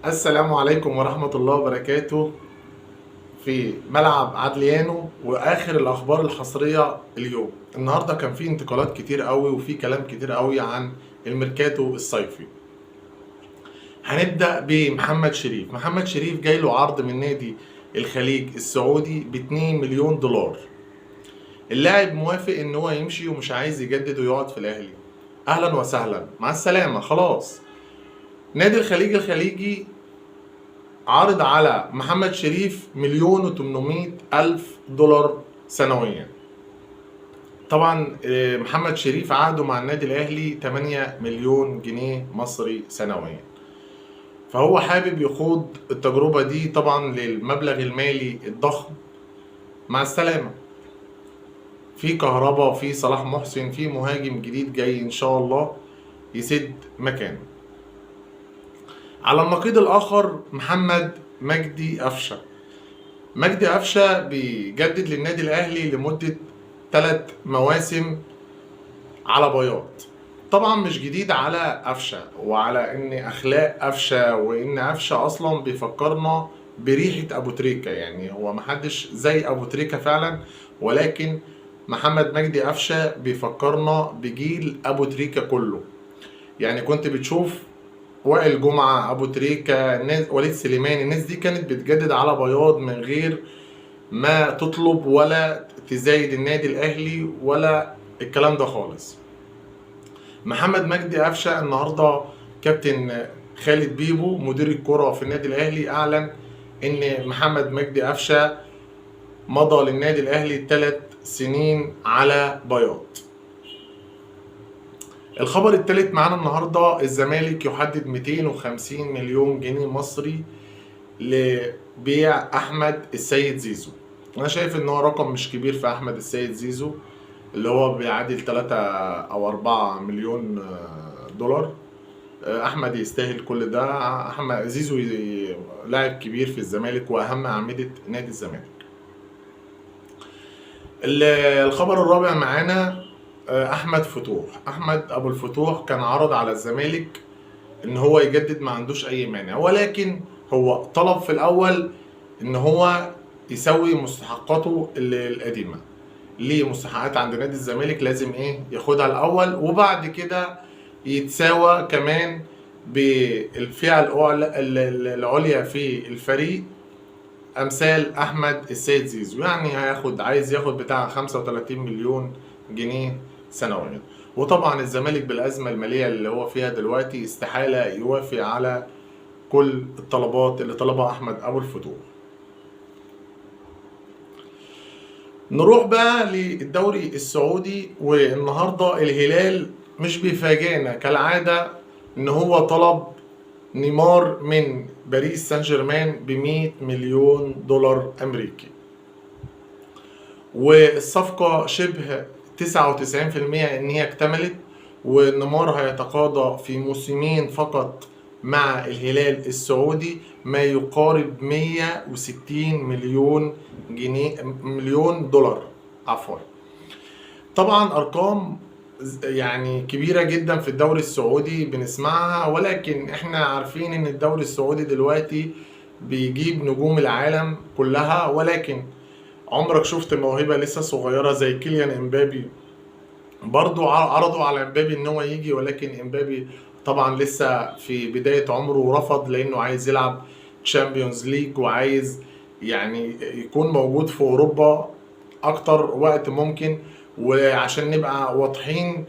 السلام عليكم ورحمة الله وبركاته. في ملعب عدليانو واخر الاخبار الحصرية اليوم. النهاردة كان في انتقالات كتير قوي وفي كلام كتير قوي عن الميركاتو الصيفي. هنبدأ بمحمد شريف. محمد شريف جاي له عرض من نادي الخليج السعودي ب 2 مليون دولار. اللاعب موافق ان هو يمشي ومش عايز يجدد ويقعد في الاهلي. اهلا وسهلا، مع السلامة، خلاص. نادي الخليج الخليجي عارض على محمد شريف 1,800,000 دولار سنويا. طبعا محمد شريف عقده مع النادي الاهلي 8 مليون جنيه مصري سنويا، فهو حابب يخوض التجربة دي طبعا للمبلغ المالي الضخم. مع السلامة. في كهربا، في صلاح محسن، في مهاجم جديد جاي ان شاء الله يسد مكانه. على النقيض الاخر محمد مجدي قفشه. مجدي قفشه بيجدد للنادي الاهلي لمده 3 مواسم على بياض. طبعا مش جديد على قفشه وعلى ان اخلاق قفشه، وان قفشه اصلا بيفكرنا بريحه ابو تريكه. يعني هو محدش زي ابو تريكه فعلا، ولكن محمد مجدي قفشه بيفكرنا بجيل ابو تريكه كله. يعني كنت بتشوف وائل جمعة، ابو تريكة، وليد سليمان، الناس دي كانت بتجدد على بياض من غير ما تطلب ولا تزايد النادي الاهلي ولا الكلام ده خالص. محمد مجدي قفشه النهارده كابتن خالد بيبو مدير الكرة في النادي الاهلي اعلن ان محمد مجدي قفشه مضى للنادي الاهلي 3 سنين على بياض. الخبر الثالث معانا النهارده، الزمالك يحدد 250 مليون جنيه مصري لبيع احمد السيد زيزو. انا شايف ان هو رقم مش كبير في احمد السيد زيزو، اللي هو بيعادل 3 او 4 مليون دولار. احمد يستاهل كل ده. احمد زيزو لاعب كبير في الزمالك واهم اعمدة نادي الزمالك. الخبر الرابع معانا احمد فتوح. احمد ابو الفتوح كان عرض على الزمالك ان هو يجدد، ما عندوش اي مانع، ولكن هو طلب في الاول ان هو يسوي مستحقاته القديمه. ليه مستحقات عند نادي الزمالك لازم ياخدها الاول، وبعد كده يتساوى كمان بالفئه العليا في الفريق، امثال احمد السيد زيزو. يعني عايز ياخد بتاع 35 مليون جنيه سنويا. وطبعا الزمالك بالازمه الماليه اللي هو فيها دلوقتي استحاله يوافق على كل الطلبات اللي طلبها احمد ابو الفتوح. نروح بقى للدوري السعودي، والنهارده الهلال مش بيفاجئنا كالعاده ان هو طلب نيمار من باريس سان جيرمان ب 100 مليون دولار امريكي، والصفقه شبه 99% ان هي اكتملت، ونيمار هيتقاضى في موسمين فقط مع الهلال السعودي ما يقارب 160 مليون دولار عفوا. طبعا ارقام يعني كبيرة جدا في الدوري السعودي بنسمعها، ولكن احنا عارفين ان الدوري السعودي دلوقتي بيجيب نجوم العالم كلها، ولكن عمرك شفت موهبة لسه صغيرة زي كيليان امبابي؟ برضو عرضوا على امبابي ان هو يجي، ولكن امبابي طبعا لسه في بداية عمره ورفض، لانه عايز يلعب تشامبيونز ليج وعايز يعني يكون موجود في اوروبا اكتر وقت ممكن. وعشان نبقى واضحين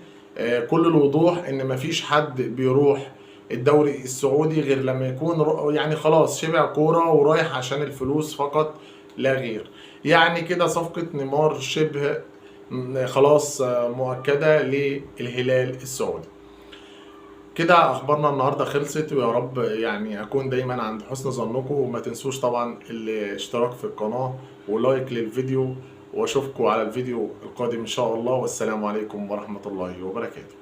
كل الوضوح ان مفيش حد بيروح الدوري السعودي غير لما يكون يعني خلاص شبع كورة ورايح عشان الفلوس فقط لا غير. يعني كده صفقة نيمار شبه خلاص مؤكدة للهلال السعودي. كده اخبارنا النهارده خلصت، ويا رب يعني اكون دايما عند حسن ظنكم، وما تنسوش طبعا الاشتراك في القناة ولايك للفيديو، واشوفكم على الفيديو القادم ان شاء الله، والسلام عليكم ورحمة الله وبركاته.